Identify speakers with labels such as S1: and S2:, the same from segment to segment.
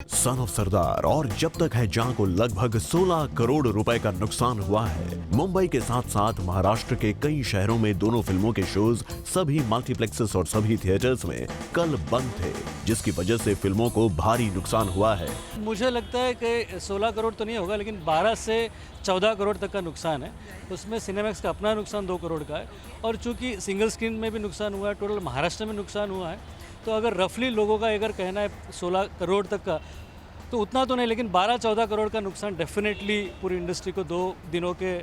S1: Son of सरदार और जब तक है जहां को लगभग 16 करोड़ रुपए का नुकसान हुआ है। मुंबई के साथ साथ महाराष्ट्र के कई शहरों में दोनों फिल्मों के शोज सभी मल्टीप्लेक्सेस और सभी थिएटर्स में कल बंद थे, जिसकी वजह से फिल्मों को भारी नुकसान हुआ है।
S2: मुझे लगता है कि 16 करोड़ तो नहीं होगा, लेकिन 12 से 14 करोड़ तक का नुकसान है। उसमें सिनेमैक्स का अपना नुकसान 2 करोड़ का है, और चूंकि सिंगल स्क्रीन में भी नुकसान हुआ है, टोटल महाराष्ट्र में नुकसान हुआ है। तो अगर रफली लोगों का अगर कहना है 16 करोड़ तक का, तो उतना तो नहीं, लेकिन 12-14 करोड़ का नुकसान डेफिनेटली पूरी इंडस्ट्री को 2 दिनों के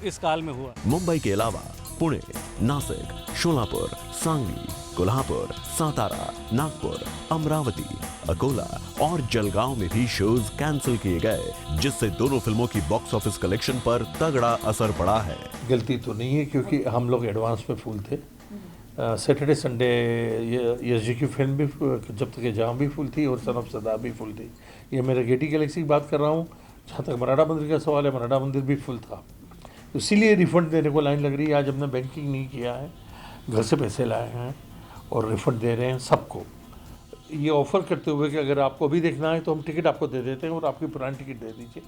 S2: इस काल में हुआ।
S1: मुंबई के अलावा पुणे, नासिक, शोलापुर, सांगली, कोल्हापुर, सातारा, नागपुर, अमरावती, अकोला और जलगांव में भी शोज कैंसिल किए गए, जिससे दोनों फिल्मों की बॉक्स ऑफिस कलेक्शन पर तगड़ा असर पड़ा है।
S3: गलती तो नहीं है, क्योंकि हम लोग एडवांस में फुल थे। सैटरडे संडे ये की फिल्म भी जब तक ये जहाँ भी फुल थी, और सन ऑफ सरदार भी फुल थी। ये मेरे गेटी गैलेक्सी की बात कर रहा हूँ। जहाँ तक मराठा मंदिर का सवाल है, मराठा मंदिर भी फुल था, तो इसीलिए रिफंड देने को लाइन लग रही है। आज हमने बैंकिंग नहीं किया है, घर से पैसे लाए हैं और रिफंड दे रहे हैं सबको, ये ऑफ़र करते हुए कि अगर आपको अभी देखना है तो हम टिकट आपको दे देते हैं और आपकी पुरानी टिकट दे दीजिए,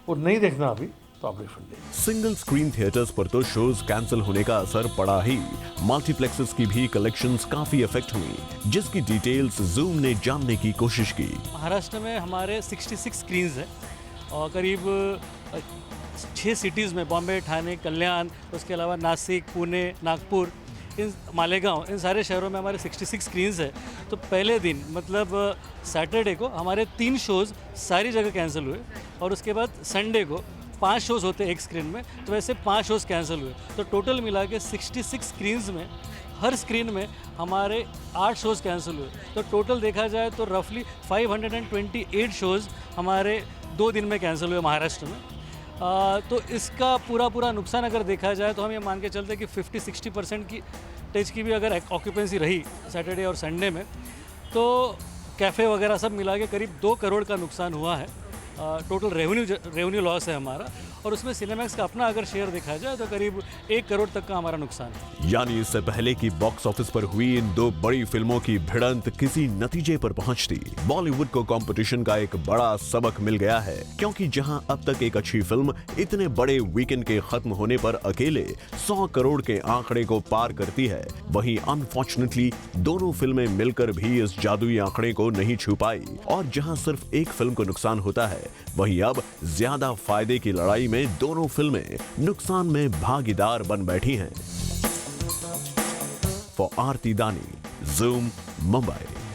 S3: और नहीं देखना अभी तो आप रिफंड दें।
S1: सिंगल स्क्रीन थिएटर्स पर तो शोज कैंसिल होने का असर पड़ा ही, मल्टीप्लेक्सेस की भी कलेक्शंस काफी इफेक्ट हुई, जिसकी डिटेल्स जूम ने जानने की कोशिश की।
S2: महाराष्ट्र में हमारे 66 स्क्रीन्स हैं, और करीब 6 सिटीज़ में, बॉम्बे, ठाणे, कल्याण, उसके अलावा नासिक, पुणे, नागपुर, इन मालेगांव, इन सारे शहरों में हमारे 66 स्क्रीन्स है। तो पहले दिन मतलब सैटरडे को हमारे 3 शोज़ सारी जगह कैंसिल हुए, और उसके बाद संडे को 5 शोज़ होते एक स्क्रीन में, तो वैसे 5 शोज़ कैंसिल हुए। तो टोटल मिला के 66 स्क्रीन्स में, हर स्क्रीन में हमारे 8 शोज़ कैंसिल हुए। तो टोटल देखा जाए तो रफली 528 शोज़ हमारे 2 दिन में कैंसिल हुए महाराष्ट्र में। तो इसका पूरा नुकसान अगर देखा जाए तो हम ये मान के चलते हैं कि 50-60% की टेज की भी अगर ऑक्यूपेंसी रही सैटरडे और संडे में, तो कैफ़े वगैरह सब मिला के करीब 2 करोड़ का नुकसान हुआ है। टोटल रेवेन्यू लॉस है हमारा, और उसमें सिनेमैक्स का अपना अगर शेयर देखा जाए तो करीब 1 करोड़ तक का हमारा नुकसान है।
S1: यानी इससे पहले कि बॉक्स ऑफिस पर हुई इन 2 बड़ी फिल्मों की भिड़ंत किसी नतीजे पर पहुंचती, बॉलीवुड को कंपटीशन का एक बड़ा सबक मिल गया है, क्योंकि जहां अब तक एक अच्छी फिल्म इतने बड़े वीकेंड के खत्म होने पर अकेले 100 करोड़ के आंकड़े को पार करती है, वहीं अनफॉर्चुनेटली दोनों फिल्में मिलकर भी इस जादुई आंकड़े को नहीं छू पाई, और जहां सिर्फ एक फिल्म को नुकसान होता है, वहीं अब ज्यादा फायदे की लड़ाई में दोनों फिल्में नुकसान में भागीदार बन बैठी हैं। फॉर आरती दानी, जूम, मुंबई।